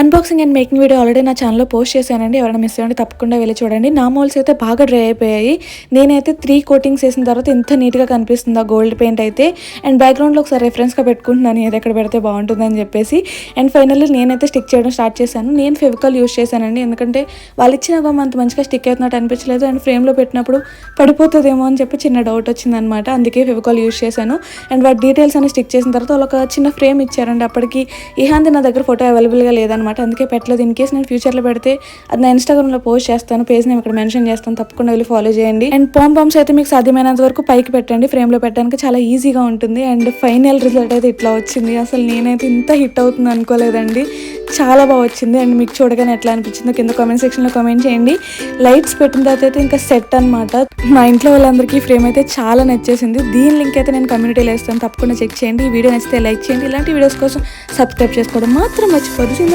Unboxing and making video already నా ఛానల్లో post చేశానండి. ఎవరైనా మిస్ అయ్యండి తప్పకుండా వెళ్ళి చూడండి. నా మోల్స్ అయితే బాగా డ్రై అయిపోయాయి. నేనైతే 3 కోటింగ్స్ వేసిన తర్వాత ఇంత నీట్గా కనిపిస్తుంది ఆ గోల్డ్ పెయింట్ అయితే. అండ్ బ్యాక్గ్రౌండ్లో ఒకసారి రెఫరెన్స్గా పెట్టుకుంటున్నాను ఏది ఎక్కడ పెడితే బాగుంటుందని చెప్పేసి. అండ్ ఫైనల్లీ నేనైతే స్టిక్ చేయడం స్టార్ట్ చేశాను. నేను ఫెవికాల్ యూస్ చేశానండి, ఎందుకంటే వాళ్ళు ఇచ్చిన గమ్ అంత మంచిగా స్టిక్ అవుతున్నట్టు అనిపించలేదు. అండ్ ఫ్రేమ్లో పెట్టినప్పుడు పడిపోతుందేమో అని చెప్పి చిన్న డౌట్ వచ్చిందనమాట. అందుకే ఫెవికాల్ యూస్ చేశాను. అండ్ వాటి డీటెయిల్స్ అని స్టిక్ చేసిన తర్వాత వాళ్ళు ఒక చిన్న ఫ్రేమ్ ఇచ్చారండి. అప్పటికి ఇహాంది నా దగ్గర ఫోటో అవైలబుల్గా లేదనమాట, అందుకే పెట్టలేదు. ఇన్ కేస్ నేను ఫ్యూచర్లో పెడితే అది నా ఇన్స్టాగ్రామ్లో పోస్ట్ చేస్తాను, పేజ్ నేను ఇక్కడ మెన్షన్ చేస్తాను, తప్పకుండా వెళ్ళి ఫాలో చేయండి. అండ్ పాంపామ్స్ అయితే మీకు సాధ్యమైనంత వరకు పైకి పెట్టండి, ఫ్రేమ్లో పెట్టడానికి చాలా ఈజీగా ఉంటుంది. అండ్ ఫైనల్ రిజల్ట్ అయితే ఇట్లా వచ్చింది. అసలు నేనైతే ఇంత హిట్ అవుతుంది అనుకోలేదండి, చాలా బాగా వచ్చింది. అండ్ మీకు చూడగానే ఎట్లా అనిపించిందో కింద కామెంట్ సెక్షన్లో కామెంట్ చేయండి. లైట్స్ పెట్టిన తర్వాత అయితే ఇంకా సెట్ అనమాట. మా ఇంట్లో వాళ్ళందరికీ ఫ్రేమ్ అయితే చాలా నచ్చేసింది. దీని లింక్ అయితే నేను కమ్యూనిటీలో వేస్తాను, తప్పకుండా చెక్ చేయండి. ఈ వీడియో నచ్చితే లైక్ చేయండి. ఇలాంటి వీడియోస్ కోసం సబ్స్క్రైబ్ చేసుకోవడం మాత్రం మర్చిపోద్దు.